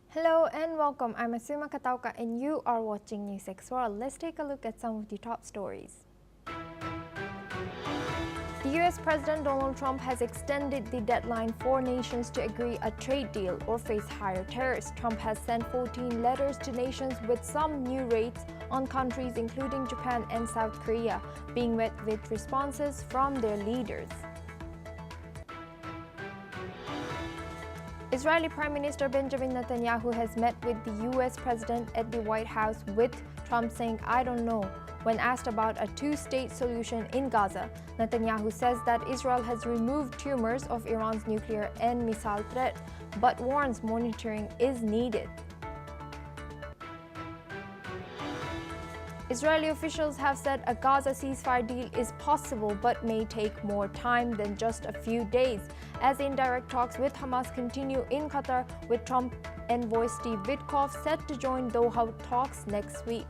Hello and welcome. I'm Asuma Katauka and you are watching NewsX World. Let's take a look at some of the top stories. The US President Donald Trump has extended the deadline for nations to agree a trade deal or face higher tariffs. Trump has sent 14 letters to nations with some new rates on countries including Japan and South Korea being met with responses from their leaders. Israeli Prime Minister Benjamin Netanyahu has met with the US President at the White House, with Trump saying, "I don't know." When asked about a two-state solution in Gaza, Netanyahu says that Israel has removed tumors of Iran's nuclear and missile threat, but warns monitoring is needed. Israeli officials have said a Gaza ceasefire deal is possible but may take more time than just a few days, as indirect talks with Hamas continue in Qatar, with Trump envoy Steve Witkoff set to join Doha talks next week.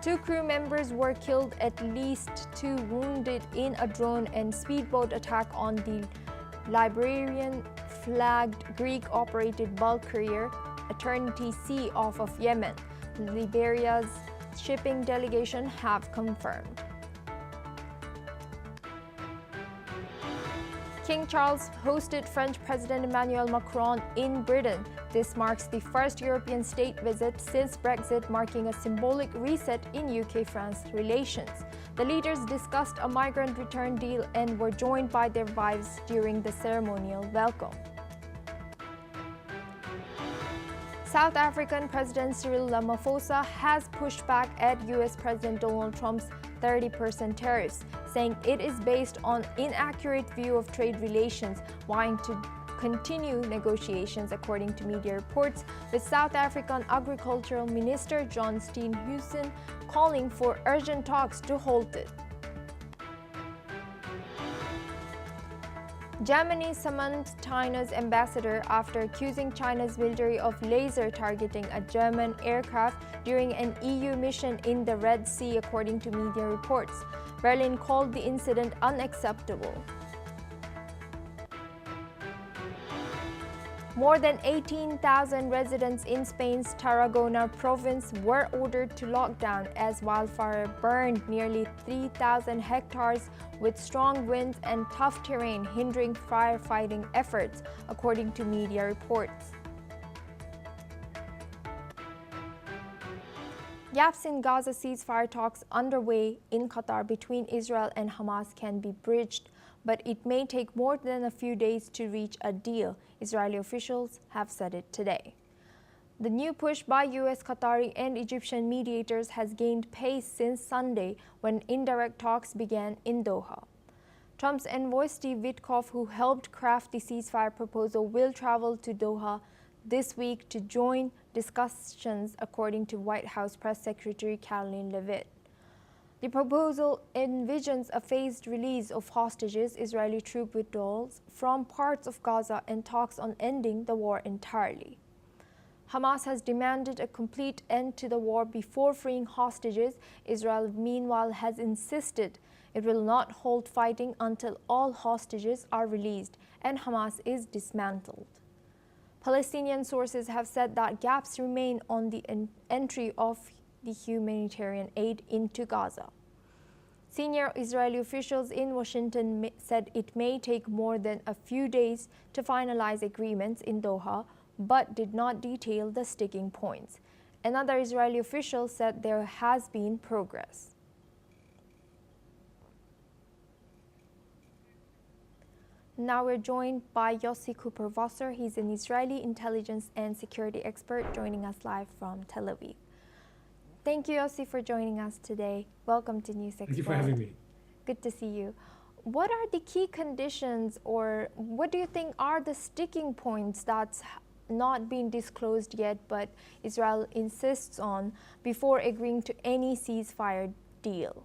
Two crew members were killed, at least two wounded in a drone and speedboat attack on the Liberian-flagged Greek-operated bulk carrier Eternity Sea off of Yemen. Liberia's shipping delegation have confirmed. King Charles hosted French President Emmanuel Macron in Britain. This marks the first European state visit since Brexit, marking a symbolic reset in UK-France relations. The leaders discussed a migrant return deal and were joined by their wives during the ceremonial welcome. South African President Cyril Ramaphosa has pushed back at US President Donald Trump's 30% tariffs, saying it is based on inaccurate view of trade relations, wanting to continue negotiations, according to media reports, with South African Agricultural Minister John Steenhuisen calling for urgent talks to halt it. Germany summoned China's ambassador after accusing China's military of laser targeting a German aircraft during an EU mission in the Red Sea, according to media reports. Berlin called the incident unacceptable. More than 18,000 residents in Spain's Tarragona province were ordered to lock down as wildfire burned nearly 3,000 hectares, with strong winds and tough terrain hindering firefighting efforts, according to media reports. Gaps in Gaza ceasefire talks underway in Qatar between Israel and Hamas can be bridged, but it may take more than a few days to reach a deal, Israeli officials have said it today. The new push by US, Qatari, and Egyptian mediators has gained pace since Sunday, when indirect talks began in Doha. Trump's envoy Steve Witkoff, who helped craft the ceasefire proposal, will travel to Doha this week to join discussions, according to White House Press Secretary Karoline Leavitt. The proposal envisions a phased release of hostages, Israeli troop withdrawals from parts of Gaza, and talks on ending the war entirely. Hamas has demanded a complete end to the war before freeing hostages. Israel, meanwhile, has insisted it will not halt fighting until all hostages are released and Hamas is dismantled. Palestinian sources have said that gaps remain on the entry of the humanitarian aid into Gaza. Senior Israeli officials in Washington said it may take more than a few days to finalize agreements in Doha, but did not detail the sticking points. Another Israeli official said there has been progress. Now we're joined by Yossi Cooper-Wasser. He's an Israeli intelligence and security expert, joining us live from Tel Aviv. Thank you, Yossi, for joining us today. Welcome to NewsX. Thank you for having me. Good to see you. What are the key conditions, or what do you think are the sticking points that's not been disclosed yet, but Israel insists on before agreeing to any ceasefire deal?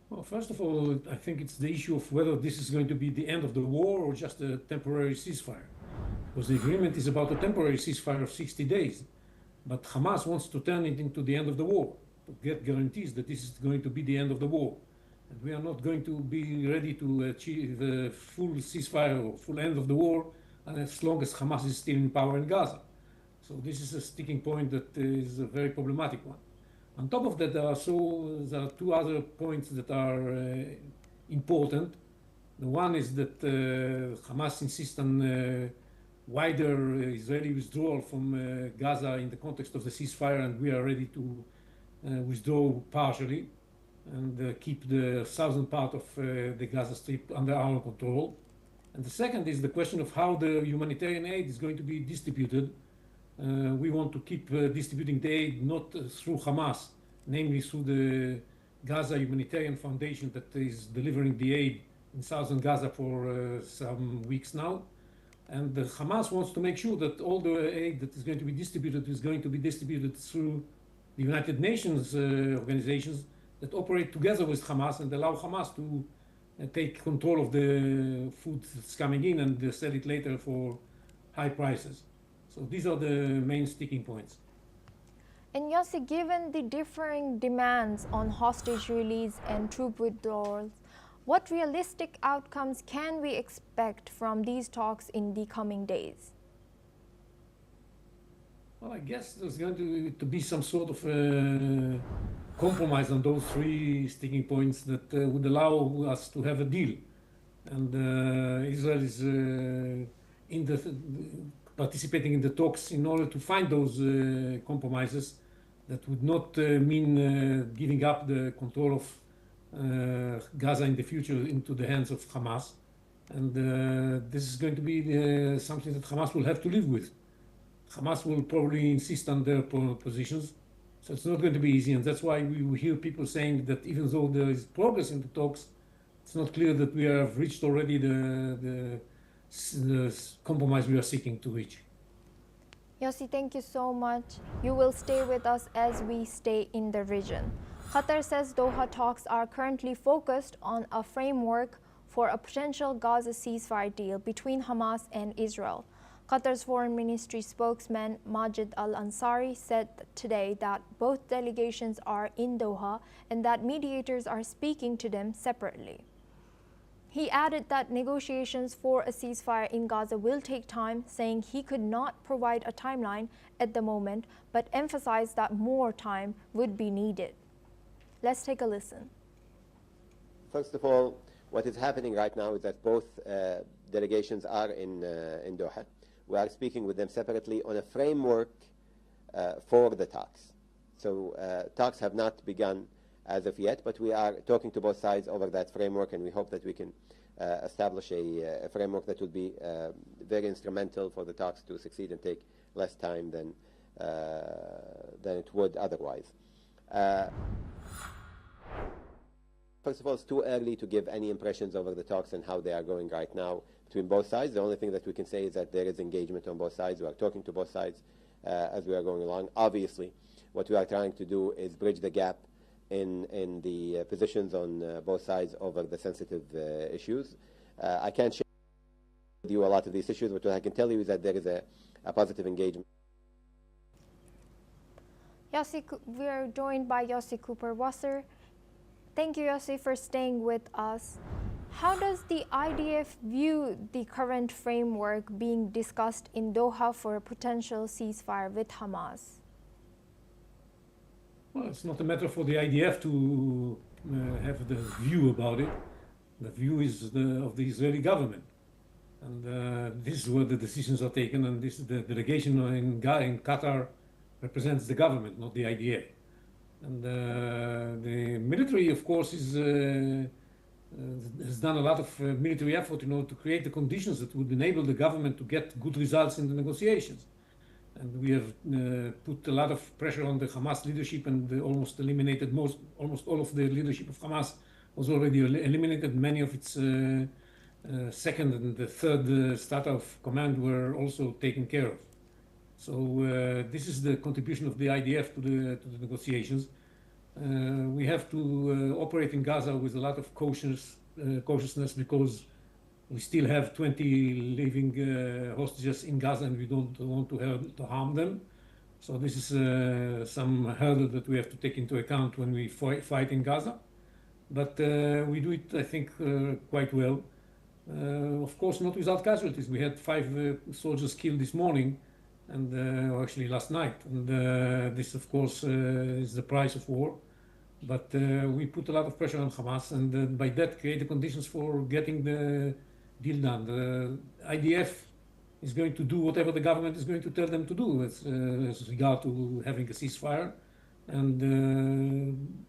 Well, first of all, I think it's the issue of whether this is going to be the end of the war or just a temporary ceasefire. Because the agreement is about a temporary ceasefire of 60 days. But Hamas wants to turn it into the end of the war, to get guarantees that this is going to be the end of the war. And we are not going to be ready to achieve a full ceasefire or full end of the war as long as Hamas is still in power in Gaza. So this is a sticking point that is a very problematic one. On top of that, there are two other points that are important. The one is that Hamas insists on wider Israeli withdrawal from Gaza in the context of the ceasefire, and we are ready to withdraw partially and keep the southern part of the Gaza Strip under our control. And the second is the question of how the humanitarian aid is going to be distributed. We want to keep distributing the aid not through Hamas, namely through the Gaza Humanitarian Foundation that is delivering the aid in southern Gaza for some weeks now. And Hamas wants to make sure that all the aid that is going to be distributed through the United Nations organizations that operate together with Hamas and allow Hamas to take control of the food that's coming in and sell it later for high prices. So these are the main sticking points. And Yossi, given the differing demands on hostage release and troop withdrawals, what realistic outcomes can we expect from these talks in the coming days? Well, I guess there's going to be some sort of compromise on those three sticking points that would allow us to have a deal. And Israel is participating in the talks in order to find those compromises that would not mean giving up the control of Gaza in the future into the hands of Hamas. And this is going to be something that Hamas will have to live with. Hamas will probably insist on their positions, so it's not going to be easy. And that's why we hear people saying that even though there is progress in the talks, it's not clear that we have reached already the compromise we are seeking to reach. Yossi, thank you so much. You will stay with us as we stay in the region. Qatar says Doha talks are currently focused on a framework for a potential Gaza ceasefire deal between Hamas and Israel. Qatar's Foreign Ministry spokesman Majid Al-Ansari said today that both delegations are in Doha and that mediators are speaking to them separately. He added that negotiations for a ceasefire in Gaza will take time, saying he could not provide a timeline at the moment, but emphasized that more time would be needed. Let's take a listen. First of all, what is happening right now is that both delegations are in Doha. We are speaking with them separately on a framework for the talks. So talks have not begun as of yet, but we are talking to both sides over that framework, and we hope that we can establish a framework that will be very instrumental for the talks to succeed and take less time than it would otherwise. First of all, it's too early to give any impressions over the talks and how they are going right now between both sides. The only thing that we can say is that there is engagement on both sides. We are talking to both sides as we are going along. Obviously, what we are trying to do is bridge the gap in the positions on both sides over the sensitive issues. I can't share with you a lot of these issues, but what I can tell you is that there is a positive engagement. Yossi, we are joined by Yossi Cooper-Wasser. Thank you, Yossi, for staying with us. How does the IDF view the current framework being discussed in Doha for a potential ceasefire with Hamas? Well, it's not a matter for the IDF to have the view about it. The view is of the Israeli government. And this is where the decisions are taken, and this the delegation in Qatar represents the government, not the IDF. And the military, of course, has done a lot of military effort in order to create the conditions that would enable the government to get good results in the negotiations. And we have put a lot of pressure on the Hamas leadership and almost eliminated almost all of the leadership of Hamas was already eliminated. Many of its second and the third strata of command were also taken care of. So this is the contribution of the IDF to the negotiations. We have to operate in Gaza with a lot of cautiousness because we still have 20 living hostages in Gaza, and we don't want to harm them. So this is some hurdle that we have to take into account when we fight in Gaza. but we do it, I think, quite well. Of course, not without casualties. We had 5 soldiers killed this morning, and or actually last night. And this, of course, is the price of war. But we put a lot of pressure on Hamas, and by that create the conditions for getting the deal done. The IDF is going to do whatever the government is going to tell them to do as regard to having a ceasefire. And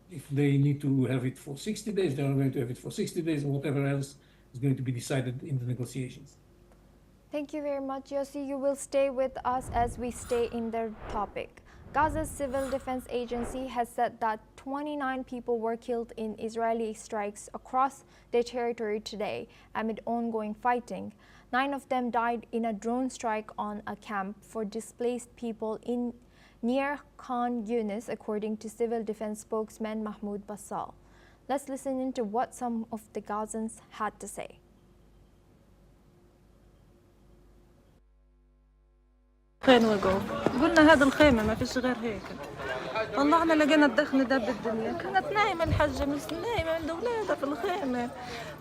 if they need to have it for 60 days, they are going to have it for 60 days, and whatever else is going to be decided in the negotiations. Thank you very much, Yossi. You will stay with us as we stay in the topic. Gaza's Civil Defense Agency has said that 29 people were killed in Israeli strikes across their territory today amid ongoing fighting. 9 of them died in a drone strike on a camp for displaced people near Khan Yunis, according to Civil Defense spokesman Mahmoud Bassal. Let's listen into what some of the Gazans had to say. خين وقوف قلنا هذا الخيمة ما فيش غير هيك. طلعنا لقينا الدخن دب الدنيا، كانت نايمة الحجة نايمة عند أولادها في الخيمة،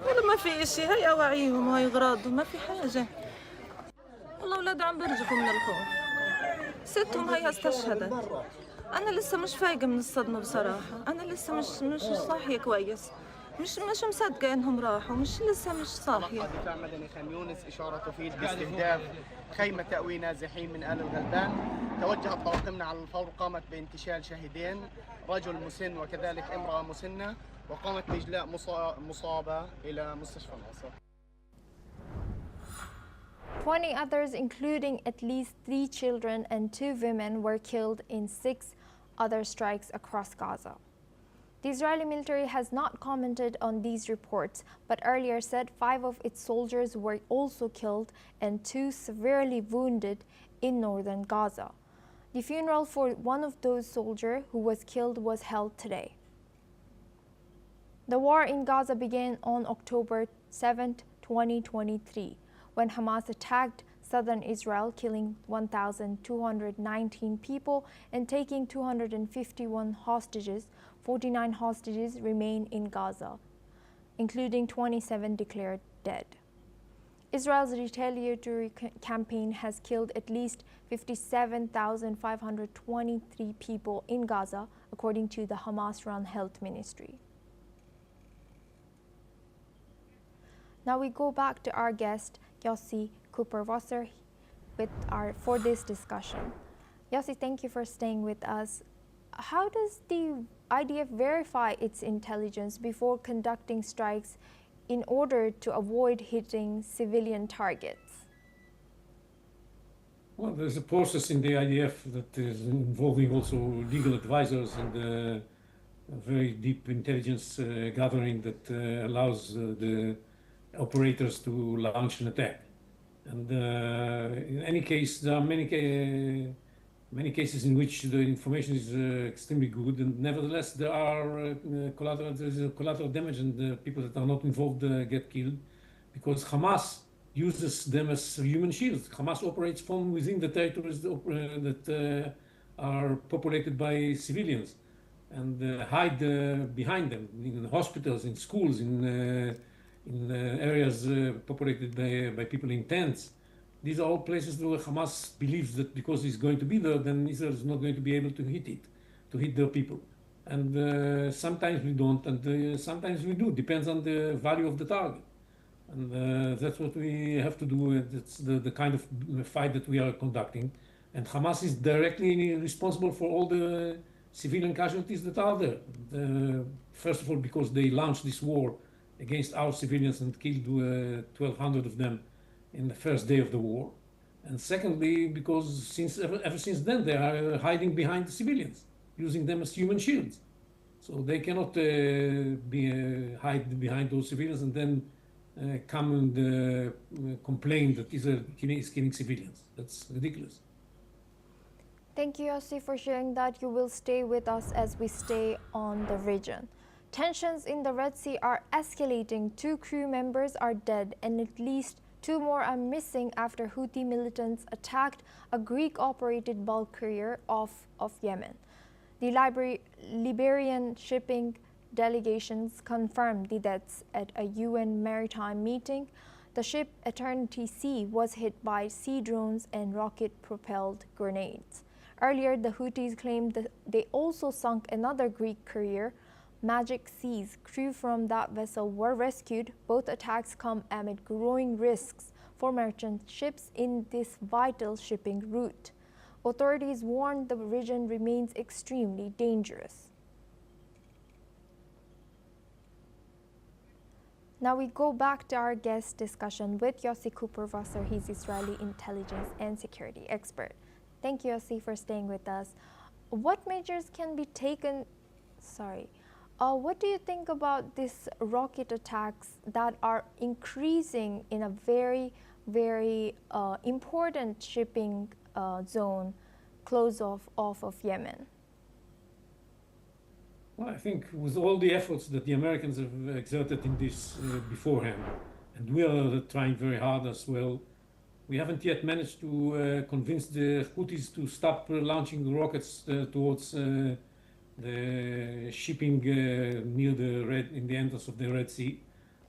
ولا ما في إشي، هاي أواعيهم وهاي أغراضهم ما في حاجة. والله أولادها عم بيرجفوا من الخوف. ستهم هي استشهدت. أنا لسه مش فايقة من الصدمة بصراحة، أنا لسه مش صاحية كويس. مش مصدقة انهم راحوا، لسه مش صاحية. دفاع مدني خان يونس اشارة تفيد باستهداف خيمة تأوي نازحين من آل الغلبان. توجهت طواقمنا على الفور، قامت بانتشال شهيدين، رجل مسن وكذلك امرأة مسنة، وقامت بإجلاء مصابة إلى مستشفى القصر. 20 others, including at least 3 children and 2 women, were killed in 6 other strikes across Gaza. The Israeli military has not commented on these reports, but earlier said 5 of its soldiers were also killed and 2 severely wounded in northern Gaza. The funeral for one of those soldiers who was killed was held today. The war in Gaza began on October 7, 2023, when Hamas attacked southern Israel, killing 1,219 people and taking 251 hostages. 49 hostages remain in Gaza, including 27 declared dead. Israel's retaliatory campaign has killed at least 57,523 people in Gaza, according to the Hamas-run health ministry. Now we go back to our guest, Yossi Cooper-Wasser, for this discussion. Yossi, thank you for staying with us. How does the IDF verify its intelligence before conducting strikes in order to avoid hitting civilian targets? Well, there's a process in the IDF that is involving also legal advisors and a very deep intelligence gathering that allows the operators to launch an attack. And in any case, there are many cases in which the information is extremely good, and nevertheless there are collateral damage, and the people that are not involved get killed because Hamas uses them as human shields. Hamas operates from within the territories that are populated by civilians and hide behind them in hospitals, in schools, in areas populated by people in tents. These are all places where Hamas believes that because it's going to be there, then Israel is not going to be able to hit their people. And sometimes we don't, and sometimes we do. Depends on the value of the target. And that's what we have to do. That's the kind of fight that we are conducting. And Hamas is directly responsible for all the civilian casualties that are there. First of all, because they launched this war against our civilians and killed 1,200 of them in the first day of the war, and secondly, because ever since then they are hiding behind the civilians, using them as human shields. So they cannot hide behind those civilians and then come and complain that Israel is killing civilians. That's ridiculous. Thank you, Yossi, for sharing that. You will stay with us as we stay on the region. Tensions in the Red Sea are escalating. 2 crew members are dead and at least 2 more are missing after Houthi militants attacked a Greek-operated bulk carrier off Yemen. The Liberian shipping delegations confirmed the deaths at a UN maritime meeting. The ship Eternity Sea was hit by sea drones and rocket-propelled grenades. Earlier, the Houthis claimed that they also sunk another Greek carrier, Magic Seas. Crew from that vessel were rescued. Both attacks come amid growing risks for merchant ships in this vital shipping route. Authorities warn the region remains extremely dangerous. Now we go back to our guest discussion with Yossi Cooper-Wasser. He's Israeli intelligence and security expert. Thank you, Yossi, for staying with us. What measures can be taken? What do you think about these rocket attacks that are increasing in a very, very important shipping zone close off of Yemen? Well, I think with all the efforts that the Americans have exerted in this beforehand, and we are trying very hard as well, we haven't yet managed to convince the Houthis to stop launching rockets towards the shipping near in the entrance of the Red Sea,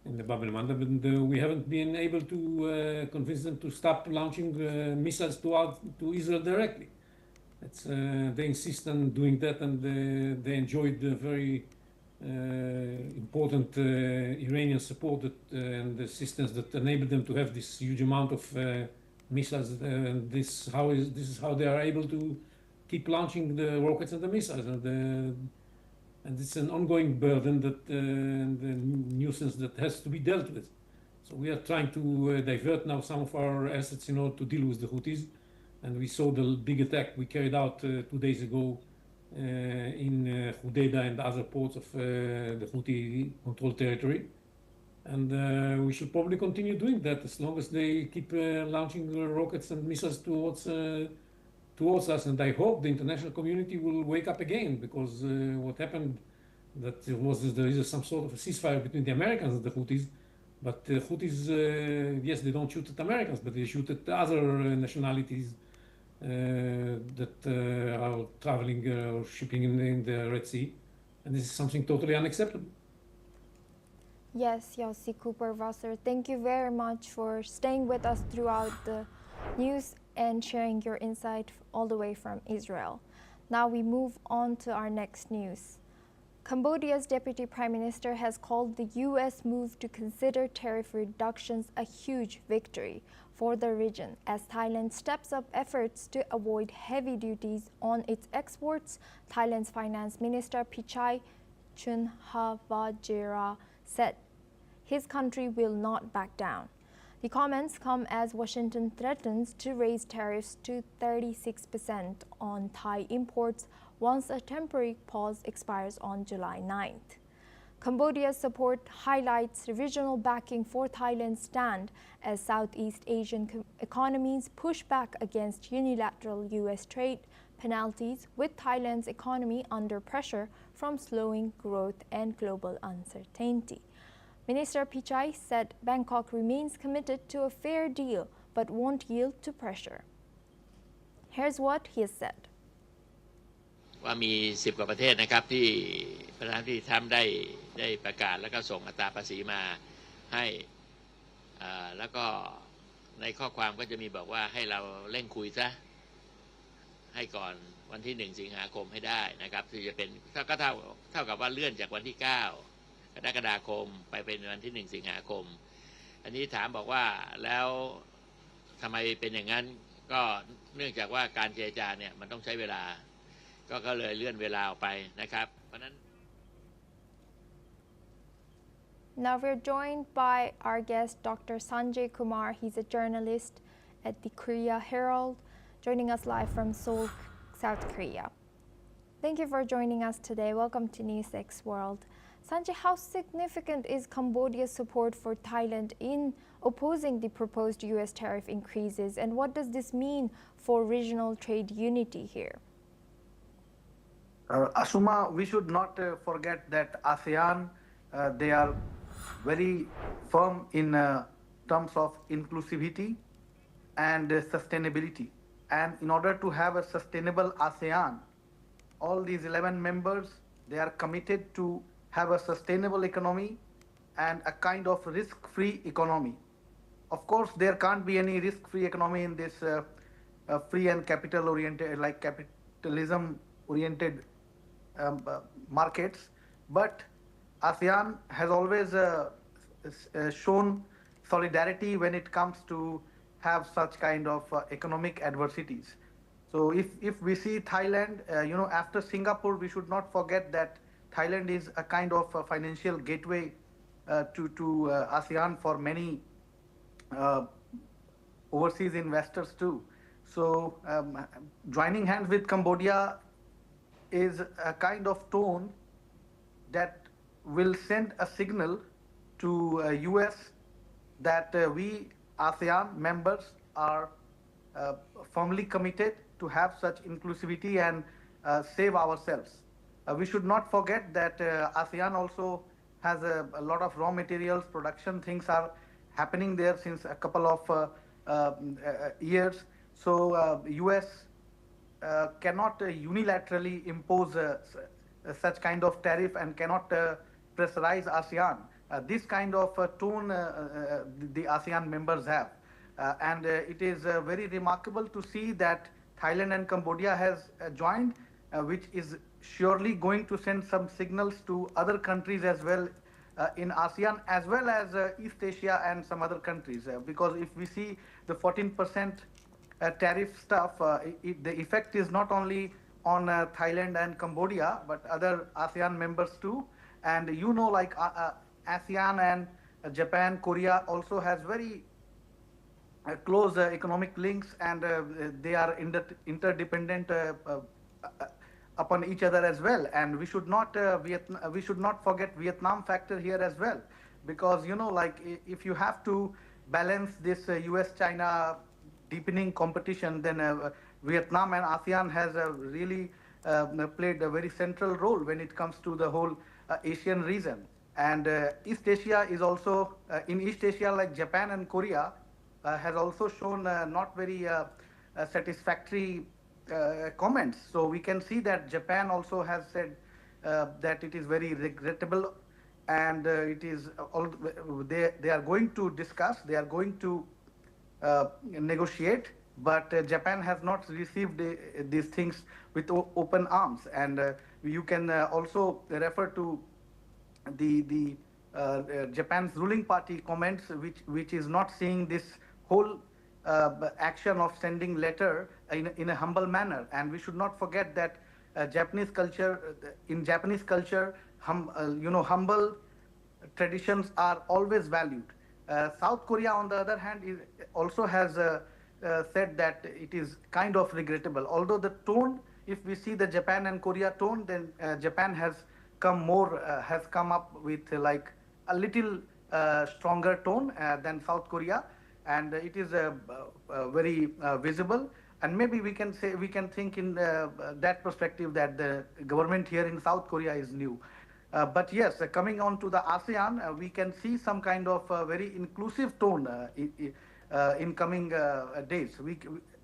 in the Bab el-Mandeb, and we haven't been able to convince them to stop launching missiles to Israel directly. They insist on doing that, and they enjoyed the very important Iranian support and assistance that enabled them to have this huge amount of missiles. And this is how they are able to keep launching the rockets and the missiles. And it's an ongoing burden and the nuisance that has to be dealt with. So we are trying to divert now some of our assets in order to deal with the Houthis. And we saw the big attack we carried out 2 days ago in Hudaydah and other ports of the Houthi controlled territory. And we should probably continue doing that as long as they keep launching rockets and missiles towards us. And I hope the international community will wake up again, because what happened, that there is some sort of a ceasefire between the Americans and the Houthis. But the Houthis, yes, they don't shoot at Americans, but they shoot at other nationalities that are traveling or shipping in the Red Sea. And this is something totally unacceptable. Yes, Yossi Cooper-Wasser, thank you very much for staying with us throughout the news and sharing your insight all the way from Israel. Now we move on to our next news. Cambodia's Deputy Prime Minister has called the U.S. move to consider tariff reductions a huge victory for the region as Thailand steps up efforts to avoid heavy duties on its exports. Thailand's Finance Minister Pichai Chunhavajira said his country will not back down. The comments come as Washington threatens to raise tariffs to 36% on Thai imports once a temporary pause expires on July 9th. Cambodia's support highlights regional backing for Thailand's stand as Southeast Asian economies push back against unilateral U.S. trade penalties, with Thailand's economy under pressure from slowing growth and global uncertainty. Minister Pichai said Bangkok remains committed to a fair deal but won't yield to pressure. Here's what he has said. ว่ามี10 กว่าประเทศนะครับที่ประธานาธิบดีทรัมป์ได้ประกาศแล้วก็ส่งอัตราภาษีมาให้แล้วก็ในข้อความก็จะมีบอกว่าให้เราเร่งคุยซะให้ก่อนวันที่1 สิงหาคมให้ได้นะครับที่จะเป็นก็เท่ากับว่าเลื่อนจากวันที่9 กรกฎาคมไปเป็นวันที่1 สิงหาคมอันนี้ถามบอกว่าแล้วทำไมเป็นอย่างนั้นก็เนื่องจากว่าการเจรจาเนี่ยมันต้องใช้เวลาก็เลยเลื่อนเวลาออกไปนะครับเพราะนั้น Now we're joined by our guest, Dr. Sanjay Kumar. He's a journalist at the Korea Herald, joining us live from Seoul, South Korea. Thank you for joining us today. Welcome to NewsX World. Sanjay, how significant is Cambodia's support for Thailand in opposing the proposed U.S. tariff increases, and what does this mean for regional trade unity here? Asuma, we should not forget that ASEAN, they are very firm in terms of inclusivity and sustainability. And in order to have a sustainable ASEAN, all these 11 members, they are committed to have a sustainable economy and a kind of risk-free economy. Of course, there can't be any risk-free economy in this free and capital-oriented, like capitalism-oriented markets. But ASEAN has always shown solidarity when it comes to have such kind of economic adversities. So if we see Thailand, after Singapore, we should not forget that Thailand is a kind of a financial gateway to ASEAN for many overseas investors too. So joining hands with Cambodia is a kind of tone that will send a signal to US that we ASEAN members are firmly committed to have such inclusivity and save ourselves. We should not forget that ASEAN also has a lot of raw materials, production things are happening there since a couple of years. So US cannot unilaterally impose such kind of tariff and cannot pressurize ASEAN. This kind of tone the ASEAN members have. And it is very remarkable to see that Thailand and Cambodia has joined, which is surely going to send some signals to other countries as well in ASEAN, as well as East Asia and some other countries. Because if we see the 14% tariff stuff, the effect is not only on Thailand and Cambodia, but other ASEAN members too. And like ASEAN and Japan, Korea also has very close economic links, and they are interdependent upon each other as well. And we should not forget Vietnam factor here as well, because if you have to balance this US-China deepening competition, then Vietnam and ASEAN has really played a very central role when it comes to the whole Asian region. And East Asia is also in East Asia, like Japan and Korea, has also shown not very satisfactory comments. So we can see that Japan also has said that it is very regrettable, and it is they are going to discuss, they are going to negotiate, but Japan has not received these things with open arms. And you can also refer to the Japan's ruling party comments, which is not seeing this whole action of sending letter in a humble manner. And we should not forget that Japanese culture, humble traditions are always valued. South Korea, on the other hand, also has said that it is kind of regrettable. Although the tone, if we see the Japan and Korea tone, then Japan has come up with like a little stronger tone than South Korea, and it is very visible. And maybe we can think in that perspective that the government here in South Korea is new. But yes, coming on to the ASEAN, we can see some kind of very inclusive tone in coming days.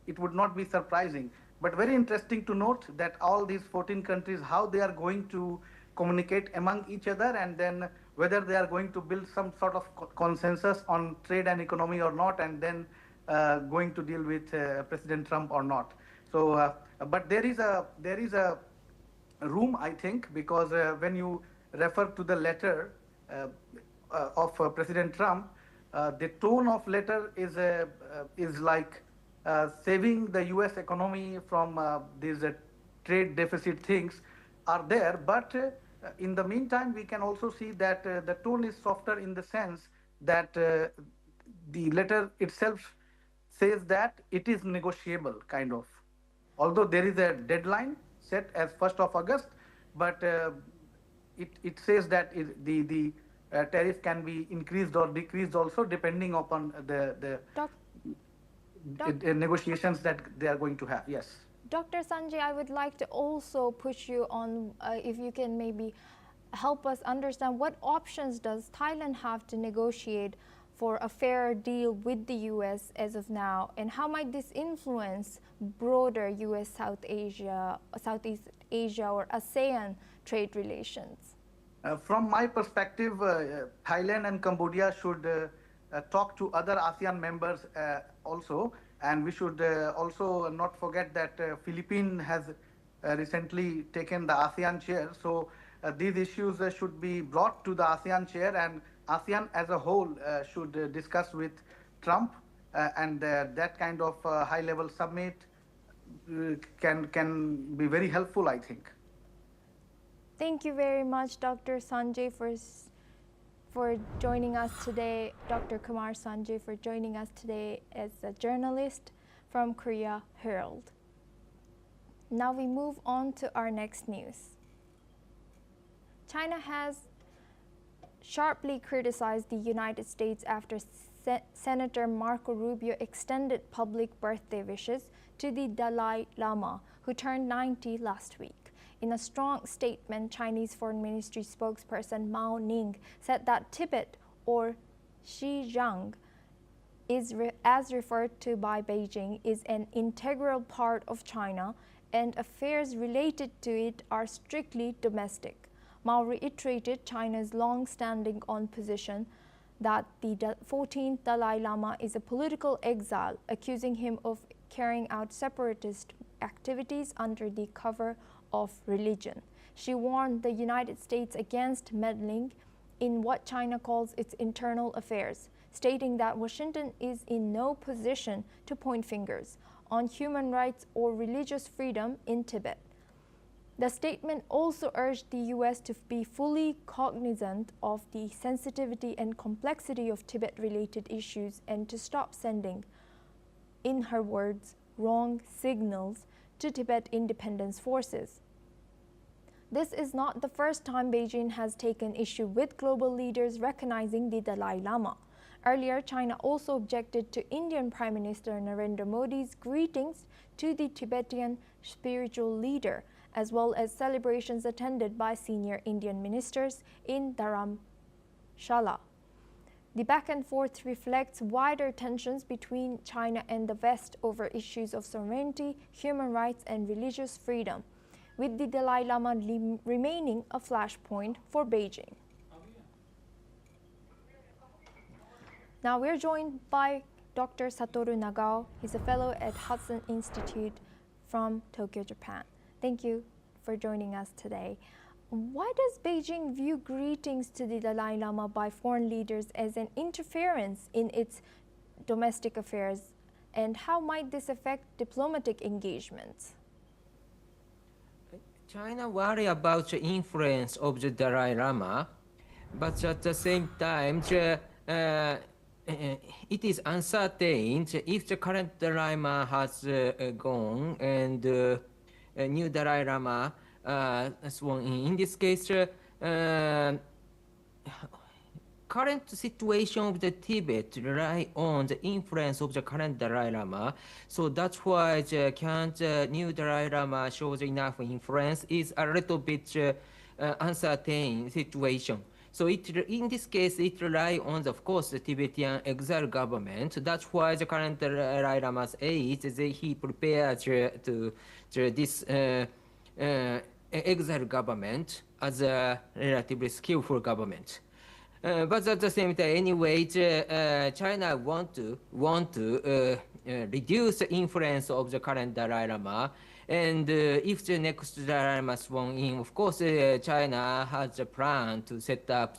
It would not be surprising, but very interesting to note that all these 14 countries, how they are going to communicate among each other, and then whether they are going to build some sort of consensus on trade and economy or not, and then going to deal with President Trump or not. So, but there is a room, I think, because when you refer to the letter of President Trump, the tone of letter is like saving the U.S. economy from these trade deficit things are there. But in the meantime, we can also see that the tone is softer in the sense that the letter itself says that it is negotiable, kind of. Although there is a deadline set as 1st of August, but it says that the tariff can be increased or decreased also, depending upon the negotiations that they are going to have. Yes. Dr. Sanjay, I would like to also push you on, if you can maybe help us understand what options does Thailand have to negotiate for a fair deal with the U.S. as of now, and how might this influence broader U.S. Southeast Asia or ASEAN trade relations? From my perspective, Thailand and Cambodia should talk to other ASEAN members also, and we should also not forget that Philippines has recently taken the ASEAN chair. So these issues should be brought to the ASEAN chair, and ASEAN as a whole should discuss with Trump, and that kind of high-level summit can be very helpful, I think. Thank you very much, Dr. Sanjay, for joining us today, Dr. Kumar Sanjay, for joining us today as a journalist from Korea Herald. Now we move on to our next news. China has sharply criticized the United States after Senator Marco Rubio extended public birthday wishes to the Dalai Lama, who turned 90 last week. In a strong statement, Chinese Foreign Ministry spokesperson Mao Ning said that Tibet, or Xinjiang, as referred to by Beijing, is an integral part of China, and affairs related to it are strictly domestic. Mao reiterated China's long-standing position that the 14th Dalai Lama is a political exile, accusing him of carrying out separatist activities under the cover of religion. She warned the United States against meddling in what China calls its internal affairs, stating that Washington is in no position to point fingers on human rights or religious freedom in Tibet. The statement also urged the U.S. to be fully cognizant of the sensitivity and complexity of Tibet-related issues and to stop sending, in her words, wrong signals to Tibet independence forces. This is not the first time Beijing has taken issue with global leaders recognizing the Dalai Lama. Earlier, China also objected to Indian Prime Minister Narendra Modi's greetings to the Tibetan spiritual leader, as well as celebrations attended by senior Indian ministers in Dharamshala. The back and forth reflects wider tensions between China and the West over issues of sovereignty, human rights, and religious freedom, with the Dalai Lama remaining a flashpoint for Beijing. Now we're joined by Dr. Satoru Nagao. He's a fellow at Hudson Institute from Tokyo, Japan. Thank you for joining us today. Why does Beijing view greetings to the Dalai Lama by foreign leaders as an interference in its domestic affairs, and how might this affect diplomatic engagements? China worry about the influence of the Dalai Lama, but at the same time, it is uncertain if the current Dalai Lama has gone and a new Dalai Lama sworn in. In this case, current situation of the Tibet rely on the influence of the current Dalai Lama. So that's why the new Dalai Lama shows enough influence is a little bit uncertain situation. So in this case, it relies on, of course, the Tibetan exile government. That's why the current Dalai Lama's aide, he prepared to this exile government as a relatively skillful government. But at the same time, anyway, China want to reduce the influence of the current Dalai Lama. And if the next Dalai Lama sworn in, of course, China has a plan to set up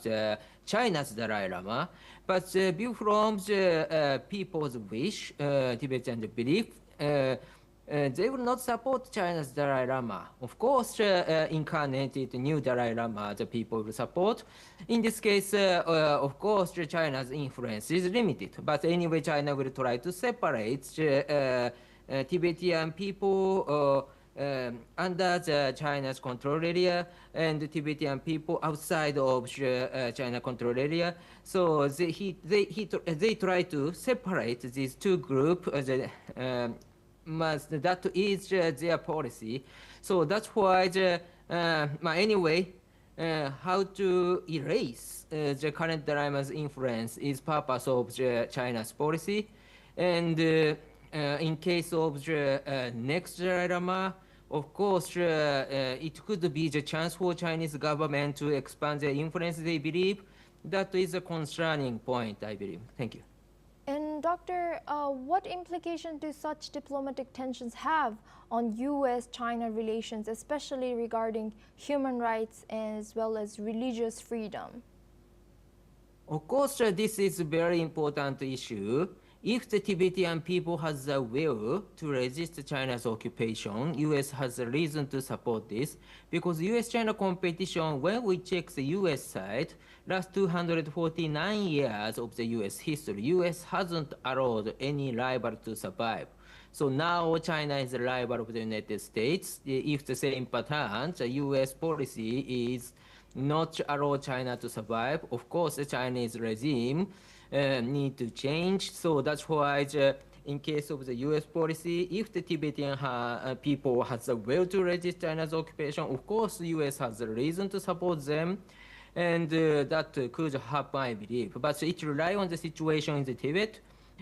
China's Dalai Lama. But from the people's wish, Tibetan belief, they will not support China's Dalai Lama. Of course, incarnated new Dalai Lama, the people will support. In this case, of course, China's influence is limited. But anyway, China will try to separate Tibetan people under the China's control area and the Tibetan people outside of China control area. So they try to separate these two groups. That is their policy. So that's why anyway, how to erase the current Dalai Lama's influence is purpose of China's policy. And in case of the next Dalai Lama, of course, it could be the chance for Chinese government to expand their influence, they believe. That is a concerning point, I believe. Thank you. And Doctor, what implication do such diplomatic tensions have on U.S.-China relations, especially regarding human rights as well as religious freedom? Of course, this is a very important issue. If the Tibetan people has the will to resist China's occupation, U.S. has a reason to support this, because U.S.-China competition, when we check the U.S. side, last 249 years of the U.S. history, U.S. hasn't allowed any rival to survive. So now China is a rival of the United States. If the same pattern, the U.S. policy is not to allow China to survive, of course the Chinese regime need to change. So that's why in case of the U.S. policy, if the Tibetan people has the will to resist China's occupation, of course the U.S. has a reason to support them, and that could happen, I believe. But it relies on the situation in the Tibet,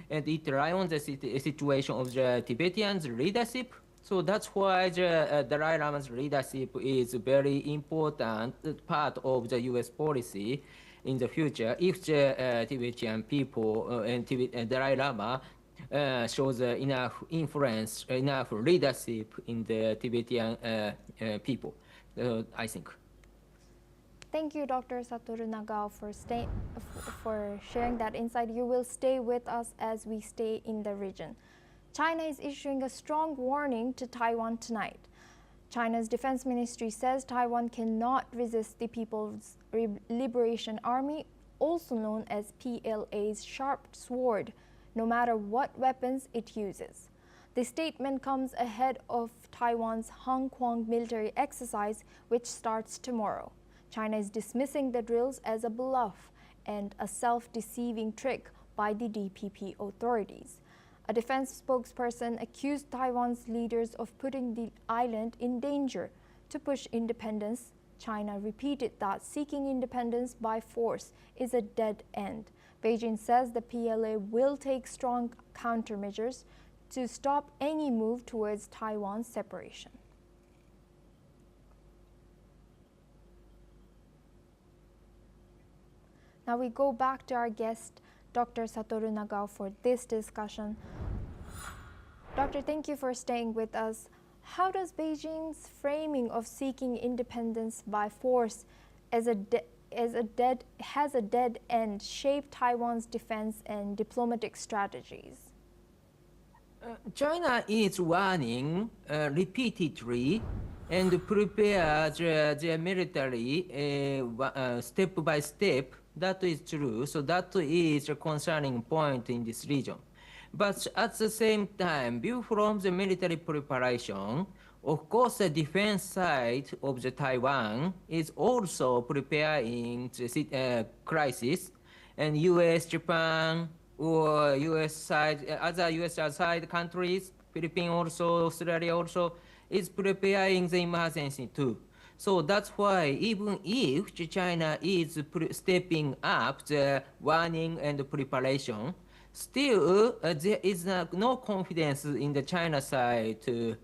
and it relies on the situation of the Tibetan leadership. So that's why the Dalai Lama's leadership is a very important part of the U.S. policy in the future. If the Tibetan people and Dalai Lama shows enough influence, enough leadership in the Tibetan people, I think. Thank you, Dr. Satoru Nagao, for sharing that insight. You will stay with us as we stay in the region. China is issuing a strong warning to Taiwan tonight. China's defense ministry says Taiwan cannot resist the People's Liberation Army, also known as PLA's sharp sword, no matter what weapons it uses. The statement comes ahead of Taiwan's Hong Kong military exercise, which starts tomorrow. China is dismissing the drills as a bluff and a self-deceiving trick by the DPP authorities. A defense spokesperson accused Taiwan's leaders of putting the island in danger to push independence. China repeated that seeking independence by force is a dead end. Beijing says the PLA will take strong countermeasures to stop any move towards Taiwan's separation. Now we go back to our guest, Dr. Satoru Nagao, for this discussion. Doctor, thank you for staying with us. How does Beijing's framing of seeking independence by force as a dead end shape Taiwan's defense and diplomatic strategies? China is warning repeatedly and prepares their military step by step. That is true. So that is a concerning point in this region. But at the same time, view from the military preparation, of course, the defense side of the Taiwan is also preparing the crisis, and U.S., Japan, or U.S. side, other U.S. side countries, Philippines also, Australia also, is preparing the emergency too. So that's why even if China is stepping up the warning and preparation, still there is no confidence in the China side to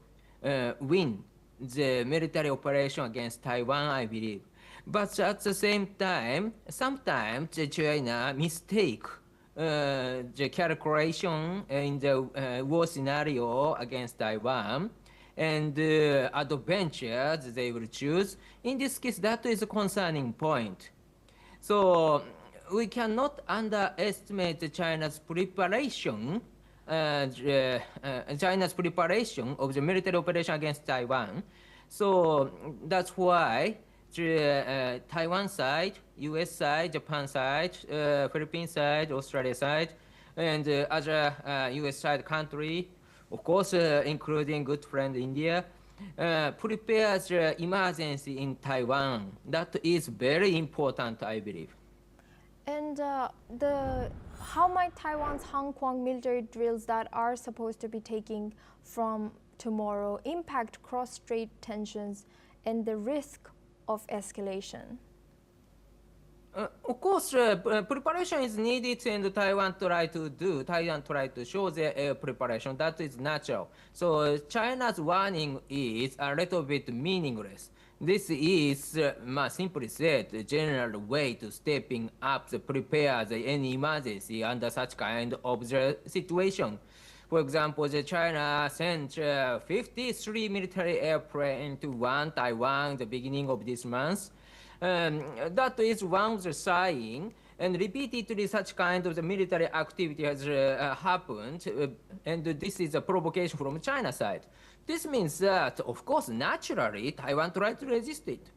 win the military operation against Taiwan, I believe. But at the same time, sometimes China mistake the calculation in the war scenario against Taiwan, and adventures they will choose. In this case, that is a concerning point. So we cannot underestimate China's preparation, China's preparation of the military operation against Taiwan. So that's why the Taiwan side, US side, Japan side, Philippines side, Australia side, and other US side country, of course, including good friend India, prepares emergency in Taiwan. That is very important, I believe. And how might Taiwan's Hong Kong military drills that are supposed to be taking from tomorrow impact cross-strait tensions and the risk of escalation? Of course, preparation is needed, and Taiwan try to show their air preparation. That is natural. So China's warning is a little bit meaningless. This is, simply said, a general way to stepping up to prepare any emergency under such kind of the situation. For example, China sent 53 military airplanes to Taiwan at the beginning of this month. That is one of the sign, and repeatedly such kind of the military activity has happened, and this is a provocation from China side. This means that, of course, naturally, Taiwan tried to resist it.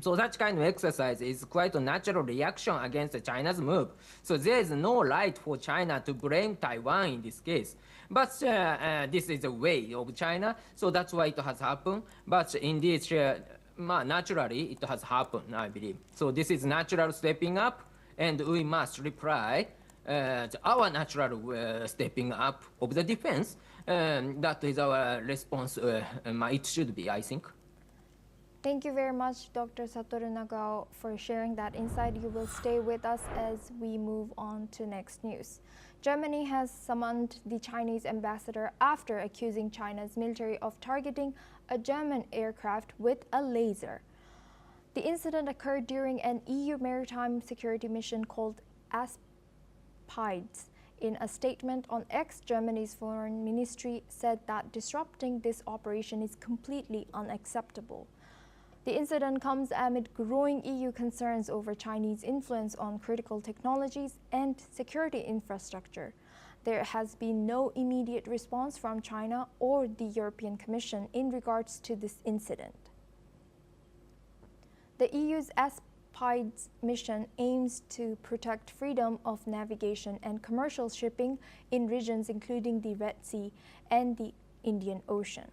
So that kind of exercise is quite a natural reaction against China's move. So there is no right for China to blame Taiwan in this case. But this is the way of China, so that's why it has happened. But indeed, naturally, it has happened, I believe. So this is natural stepping up, and we must reply our natural stepping up of the defense. That is our response. It should be, I think. Thank you very much, Dr. Satoru Nagao, for sharing that insight. You will stay with us as we move on to next news. Germany has summoned the Chinese ambassador after accusing China's military of targeting a German aircraft with a laser. The incident occurred during an EU maritime security mission called ASPIDES. In a statement on X, Germany's foreign ministry said that disrupting this operation is completely unacceptable. The incident comes amid growing EU concerns over Chinese influence on critical technologies and security infrastructure. There has been no immediate response from China or the European Commission in regards to this incident. The EU's ASPIDES mission aims to protect freedom of navigation and commercial shipping in regions including the Red Sea and the Indian Ocean.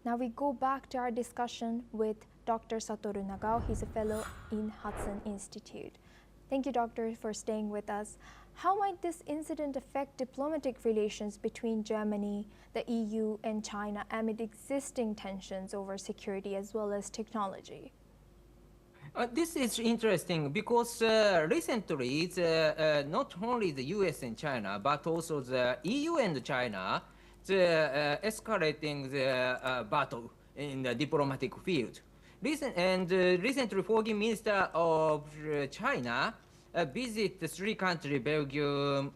Now we go back to our discussion with Dr. Satoru Nagao. He's a fellow in Hudson Institute. Thank you, Doctor, for staying with us. How might this incident affect diplomatic relations between Germany, the EU, and China amid existing tensions over security as well as technology? This is interesting because recently, not only the US and China, but also the EU and China, escalating the battle in the diplomatic field. Recently, Foreign Minister of China visit the three countries, Belgium,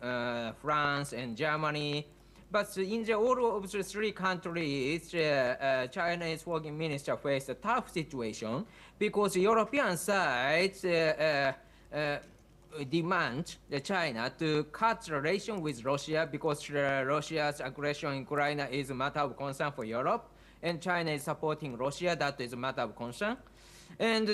France, and Germany. But in all of the three countries, China's foreign minister faced a tough situation because the European side demand China to cut relation with Russia because Russia's aggression in Ukraine is a matter of concern for Europe, and China is supporting Russia. That is a matter of concern. And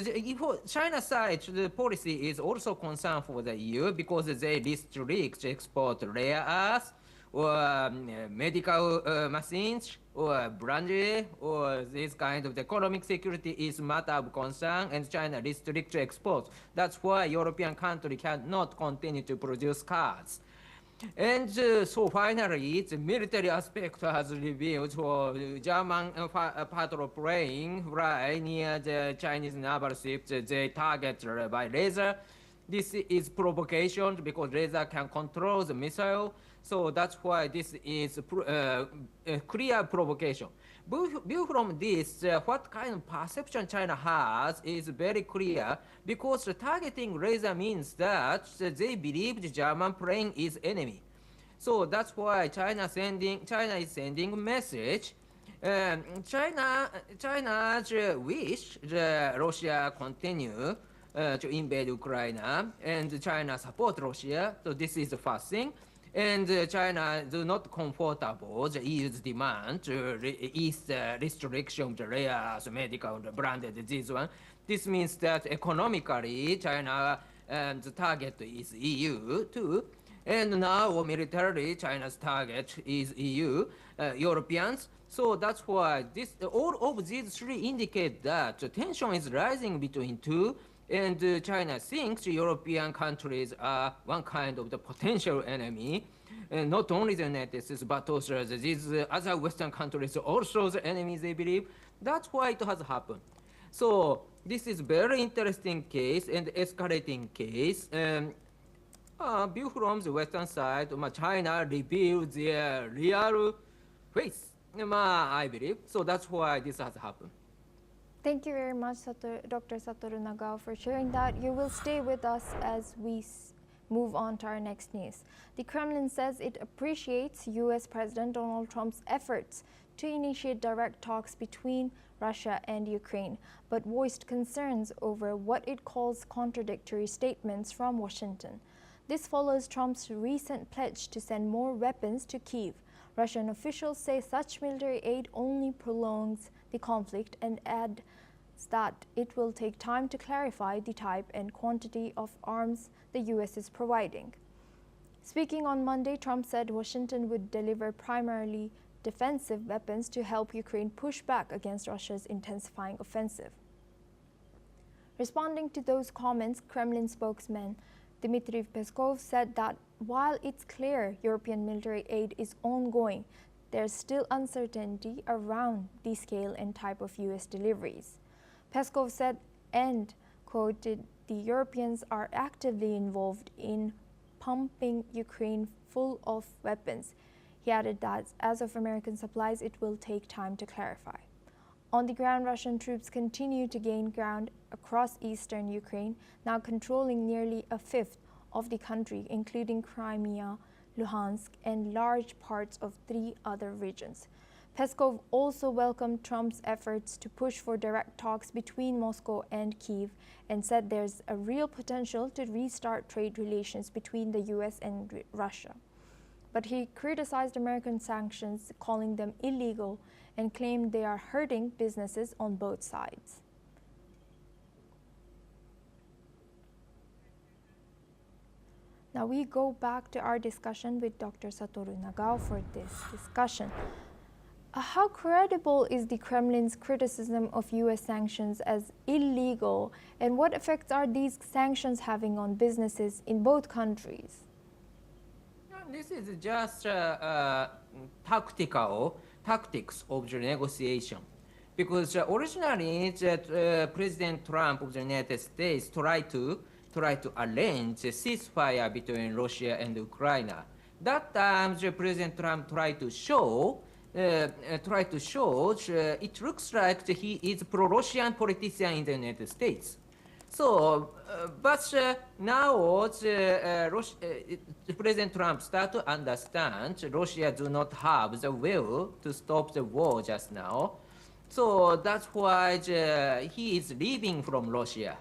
China's side, the policy is also concern for the EU because they restrict export rare earths or medical machines or brandy or this kind of economic security is matter of concern, and China restricts exports. That's why European country cannot continue to produce cars. And so finally, the military aspect has revealed for German patrol plane right near the Chinese naval ships. They target by laser. This is provocation because laser can control the missile. So that's why this is a clear provocation. View from this, what kind of perception China has is very clear because the targeting laser means that they believe the German plane is enemy. So that's why China is sending a message. China's wish Russia continue to invade Ukraine, and China support Russia. So this is the first thing. And China is not comfortable the EU's demand to ease the restriction of the rare medical branded this one. This means that economically China and the target is EU too. And now militarily China's target is EU, Europeans. So that's why all of these three indicate that the tension is rising between two. And China thinks European countries are one kind of the potential enemy, and not only the United States, but also these other Western countries also the enemies they believe. That's why it has happened. So this is very interesting case and escalating case. View from the Western side, China revealed their real face, I believe. So that's why this has happened. Thank you very much, Dr. Satoru Nagao, for sharing that. You will stay with us as we move on to our next news. The Kremlin says it appreciates U.S. President Donald Trump's efforts to initiate direct talks between Russia and Ukraine, but voiced concerns over what it calls contradictory statements from Washington. This follows Trump's recent pledge to send more weapons to Kyiv. Russian officials say such military aid only prolongs the conflict and add that it will take time to clarify the type and quantity of arms the U.S. is providing. Speaking on Monday, Trump said Washington would deliver primarily defensive weapons to help Ukraine push back against Russia's intensifying offensive. Responding to those comments, Kremlin spokesman Dmitry Peskov said that while it's clear European military aid is ongoing, there's still uncertainty around the scale and type of U.S. deliveries. Peskov said, and quoted, the Europeans are actively involved in pumping Ukraine full of weapons. He added that as of American supplies, it will take time to clarify. On the ground, Russian troops continue to gain ground across eastern Ukraine, now controlling nearly a fifth of the country, including Crimea, Luhansk, and large parts of 3 other regions. Peskov also welcomed Trump's efforts to push for direct talks between Moscow and Kyiv and said there's a real potential to restart trade relations between the U.S. and Russia. But he criticized American sanctions, calling them illegal, and claimed they are hurting businesses on both sides. Now we go back to our discussion with Dr. Satoru Nagao for this discussion. How credible is the Kremlin's criticism of U.S. sanctions as illegal, and what effects are these sanctions having on businesses in both countries? This is just tactics of the negotiation, because originally President Trump of the United States tried to arrange a ceasefire between Russia and Ukraine. That time, President Trump tried to show it looks like he is pro-Russian politician in the United States. So, but now President Trump start to understand Russia do not have the will to stop the war just now. So that's why he is leaving from Russia.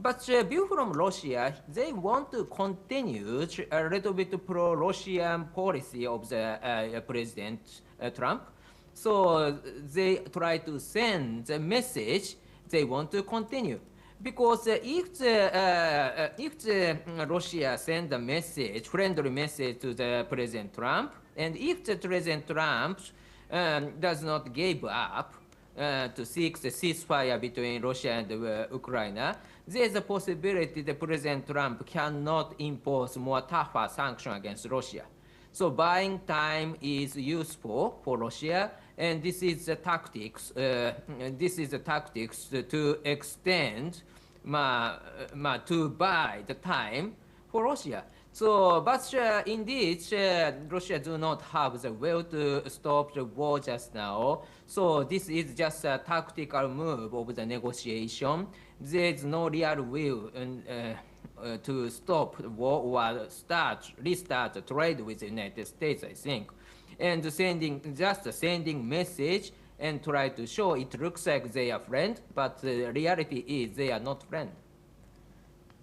But view from Russia, they want to continue a little bit pro-Russian policy of the President Trump. So they try to send the message they want to continue. Because if Russia send a message, friendly message to the President Trump, and if the President Trump does not give up to seek the ceasefire between Russia and Ukraine, there's a possibility that President Trump cannot impose more tougher sanctions against Russia. So buying time is useful for Russia, and this is the tactics. To extend, to buy the time for Russia. So, but indeed, Russia do not have the will to stop the war just now. So this is just a tactical move of the negotiation. There is no real will to stop the war or restart trade with the United States, I think. And sending message and try to show it looks like they are friends, but the reality is they are not friends.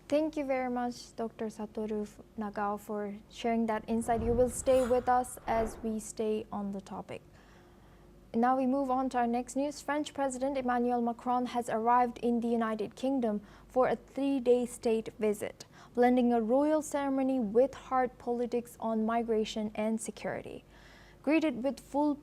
Thank you very much, Dr. Satoru Nagao, for sharing that insight. You will stay with us as we stay on the topic. Now we move on to our next news. French President Emmanuel Macron has arrived in the United Kingdom for a 3-day state visit, blending a royal ceremony with hard politics on migration and security. Greeted with full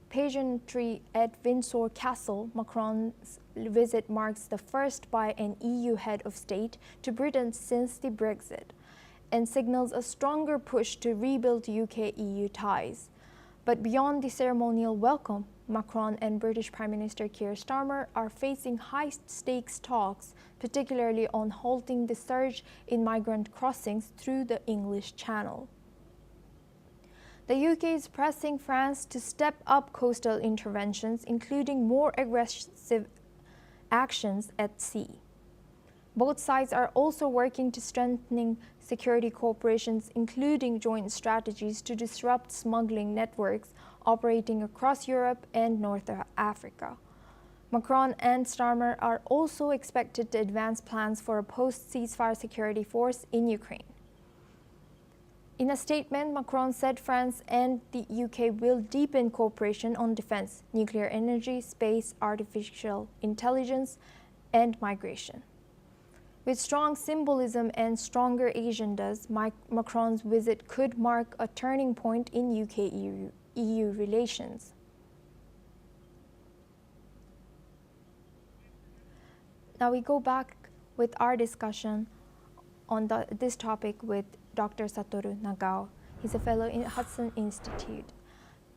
pageantry at Windsor Castle, Macron's visit marks the first by an EU head of state to Britain since the Brexit and signals a stronger push to rebuild UK-EU ties. But beyond the ceremonial welcome, Macron and British Prime Minister Keir Starmer are facing high-stakes talks, particularly on halting the surge in migrant crossings through the English Channel. The UK is pressing France to step up coastal interventions, including more aggressive actions at sea. Both sides are also working to strengthening security cooperations, including joint strategies to disrupt smuggling networks operating across Europe and North Africa. Macron and Starmer are also expected to advance plans for a post-ceasefire security force in Ukraine. In a statement, Macron said France and the UK will deepen cooperation on defense, nuclear energy, space, artificial intelligence, and migration. With strong symbolism and stronger agendas, Macron's visit could mark a turning point in UK-EU relations. Now we go back with our discussion on this topic with Dr. Satoru Nagao. He's a fellow in Hudson Institute.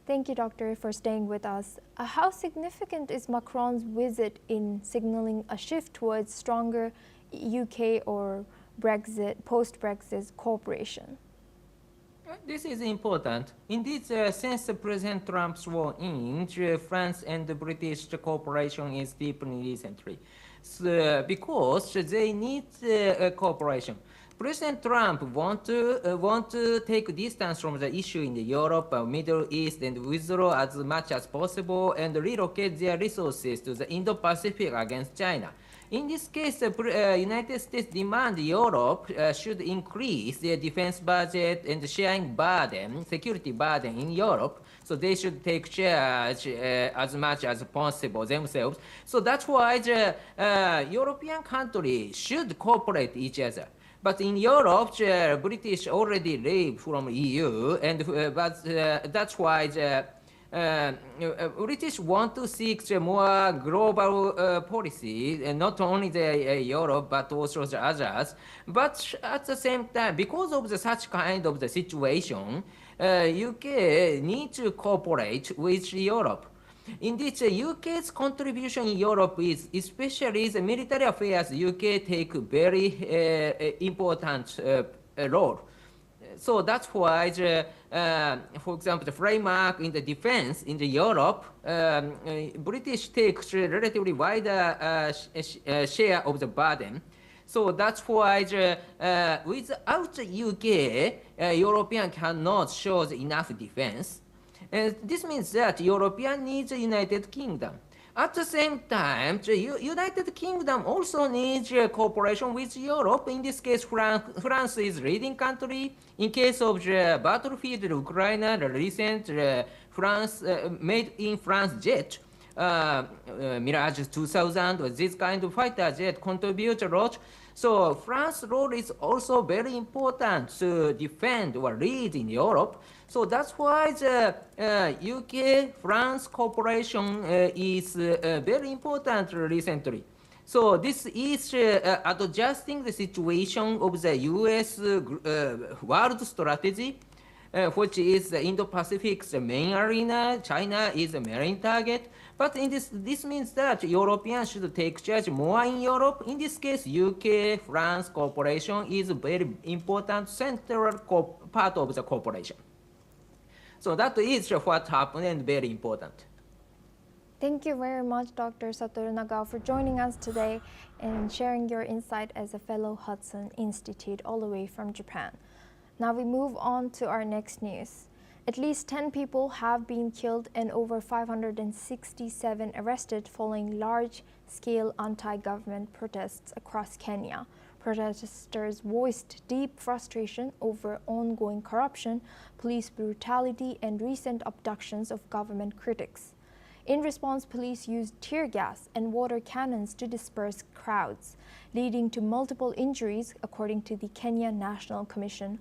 Thank you, Doctor, for staying with us. How significant is Macron's visit in signaling a shift towards stronger UK or post-Brexit cooperation? This is important. Indeed, since President Trump swore in, France and the British cooperation is deepening recently. So, because they need cooperation. President Trump want to take distance from the issue in Europe, Middle East, and withdraw as much as possible and relocate their resources to the Indo-Pacific against China. In this case, the United States demand Europe should increase their defense budget and sharing burden, security burden in Europe. So they should take charge as much as possible themselves. So that's why the European countries should cooperate each other. But in Europe, the British already leave from EU, and that's why the British want to seek a more global policy, and not only the Europe, but also the others. But at the same time, because of such kind of the situation, UK need to cooperate with Europe. Indeed, the UK's contribution in Europe is, especially the military affairs, UK take very important role. So that's why, for example, the framework in the defense in the Europe, British takes a relatively wider share of the burden. So that's why without the UK, European cannot show enough defense. And this means that European needs the United Kingdom. At the same time, the United Kingdom also needs cooperation with Europe. In this case, France is leading country. In case of the battlefield in Ukraine, the recent made in France jet, Mirage 2000, this kind of fighter jet contribute a lot. So France's role is also very important to defend or lead in Europe. So that's why the UK-France cooperation is very important recently. So this is adjusting the situation of the US world strategy, which is the Indo-Pacific's main arena. China is the main target. But in this means that Europeans should take charge more in Europe. In this case, UK-France cooperation is a very important central part of the cooperation. So that is what happened and very important. Thank you very much, Dr. Satoru Nagao, for joining us today and sharing your insight as a fellow Hudson Institute all the way from Japan. Now we move on to our next news. At least 10 people have been killed and over 567 arrested following large-scale anti-government protests across Kenya. Protesters voiced deep frustration over ongoing corruption, police brutality, and recent abductions of government critics. In response, police used tear gas and water cannons to disperse crowds, leading to multiple injuries, according to the Kenya National Commission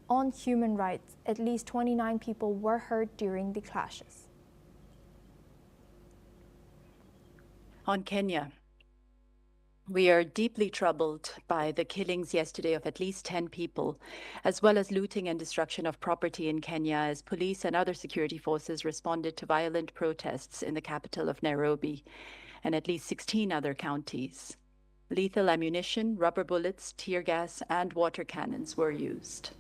on Human Rights. At least 29 people were hurt during the clashes. On Kenya. We are deeply troubled by the killings yesterday of at least 10 people, as well as looting and destruction of property in Kenya as police and other security forces responded to violent protests in the capital of Nairobi and at least 16 other counties. Lethal ammunition, rubber bullets, tear gas, and water cannons were used.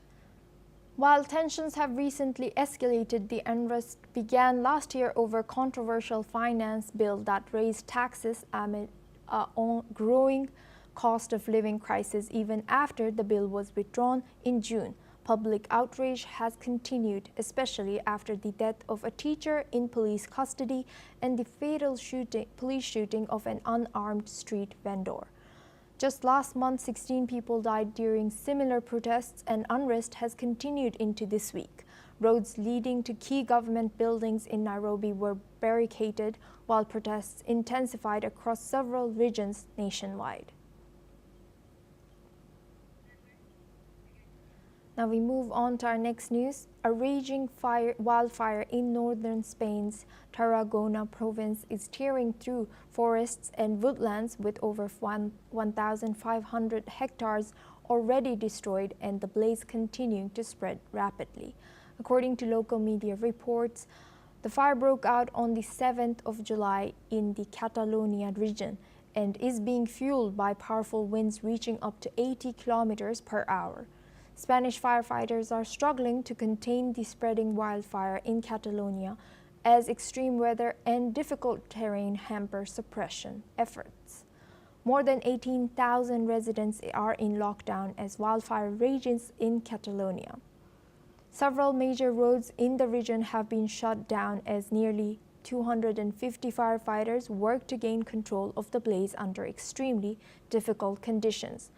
While tensions have recently escalated, the unrest began last year over controversial finance bill that raised taxes amid a growing cost of living crisis even after the bill was withdrawn in June. Public outrage has continued, especially after the death of a teacher in police custody and the fatal police shooting of an unarmed street vendor. Just last month, 16 people died during similar protests, and unrest has continued into this week. Roads leading to key government buildings in Nairobi were barricaded, while protests intensified across several regions nationwide. Now we move on to our next news. A raging wildfire in northern Spain's Tarragona province is tearing through forests and woodlands with over 1,500 hectares already destroyed and the blaze continuing to spread rapidly. According to local media reports, the fire broke out on the 7th of July in the Catalonia region and is being fueled by powerful winds reaching up to 80 kilometers per hour. Spanish firefighters are struggling to contain the spreading wildfire in Catalonia as extreme weather and difficult terrain hamper suppression efforts. More than 18,000 residents are in lockdown as wildfire rages in Catalonia. Several major roads in the region have been shut down as nearly 250 firefighters work to gain control of the blaze under extremely difficult conditions.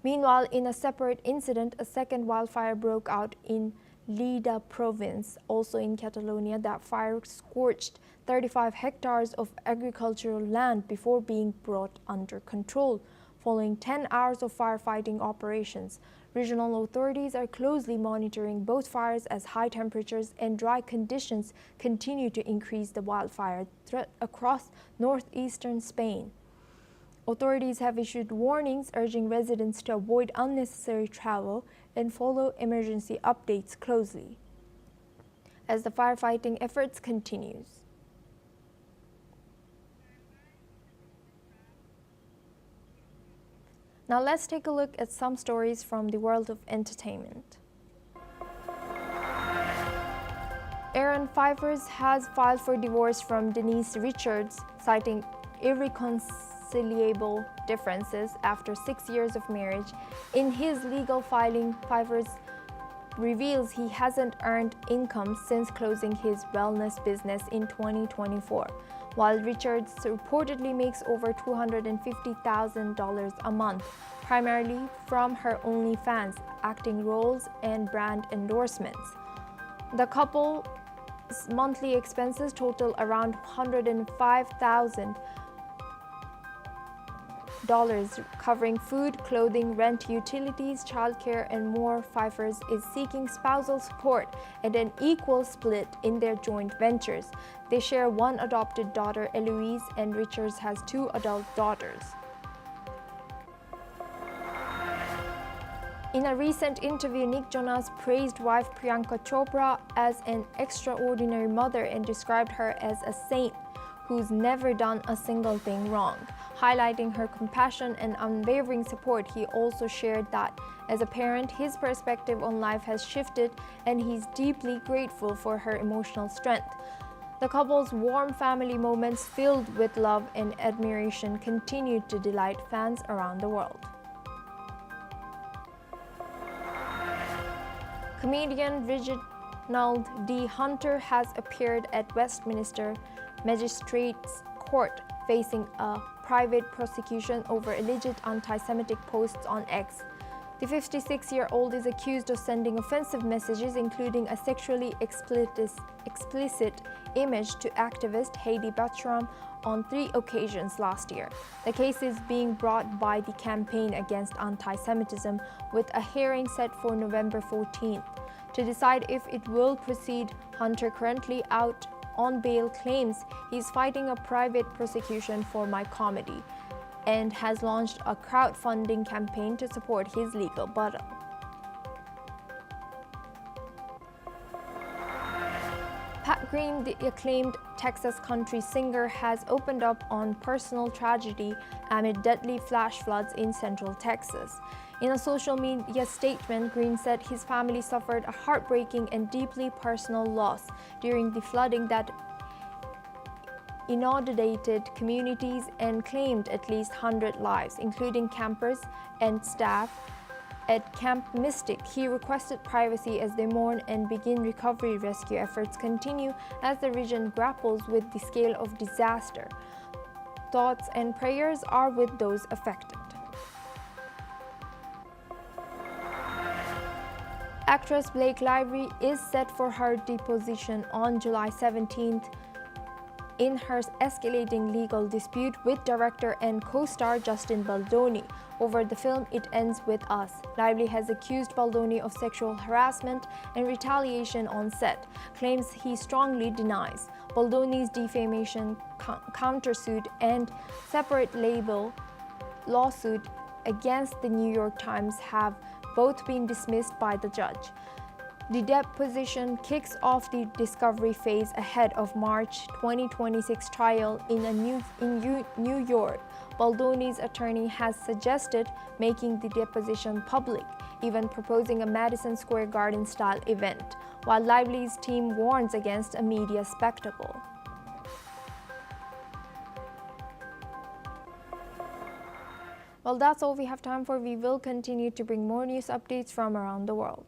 Meanwhile, in a separate incident, a second wildfire broke out in Lleida province, also in Catalonia. That fire scorched 35 hectares of agricultural land before being brought under control. Following 10 hours of firefighting operations, regional authorities are closely monitoring both fires as high temperatures and dry conditions continue to increase the wildfire threat across northeastern Spain. Authorities have issued warnings urging residents to avoid unnecessary travel and follow emergency updates closely as the firefighting efforts continues. Now let's take a look at some stories from the world of entertainment. Aaron Pfeiffer has filed for divorce from Denise Richards, citing irreconcilable differences after 6 years of marriage. In his legal filing, Pfeiffer reveals he hasn't earned income since closing his wellness business in 2024, while Richards reportedly makes over $250,000 a month, primarily from her OnlyFans, acting roles, and brand endorsements. The couple's monthly expenses total around $105,000, covering food, clothing, rent, utilities, childcare, and more. Pfeiffer is seeking spousal support and an equal split in their joint ventures. They share one adopted daughter, Eloise, and Richards has 2 adult daughters. In a recent interview, Nick Jonas praised wife Priyanka Chopra as an extraordinary mother and described her as a saint who's never done a single thing wrong. Highlighting her compassion and unwavering support, he also shared that as a parent, his perspective on life has shifted and he's deeply grateful for her emotional strength. The couple's warm family moments filled with love and admiration continued to delight fans around the world. Comedian Reginald D. Hunter has appeared at Westminster Magistrates Court facing a private prosecution over alleged anti-Semitic posts on X. The 56-year-old is accused of sending offensive messages, including a sexually explicit image to activist Heidi Bachram on 3 occasions last year. The case is being brought by the Campaign Against Anti-Semitism, with a hearing set for November 14th. To decide if it will proceed, Hunter, currently out on bail, claims he's fighting a private prosecution for my comedy. and has launched a crowdfunding campaign to support his legal battle. Pat Green, the acclaimed Texas country singer, has opened up on personal tragedy amid deadly flash floods in central Texas. In a social media statement, Green said his family suffered a heartbreaking and deeply personal loss during the flooding that inundated communities and claimed at least 100 lives, including campers and staff at Camp Mystic. He requested privacy as they mourn and begin recovery rescue efforts continue as the region grapples with the scale of disaster. Thoughts and prayers are with those affected. Actress Blake Lively is set for her deposition on July 17th in her escalating legal dispute with director and co-star Justin Baldoni over the film It Ends With Us. Lively has accused Baldoni of sexual harassment and retaliation on set, claims he strongly denies. Baldoni's defamation countersuit and separate label lawsuit against the New York Times have both been dismissed by the judge. The deposition kicks off the discovery phase ahead of March 2026 trial in New York. Baldoni's attorney has suggested making the deposition public, even proposing a Madison Square Garden-style event, while Lively's team warns against a media spectacle. Well, that's all we have time for. We will continue to bring more news updates from around the world.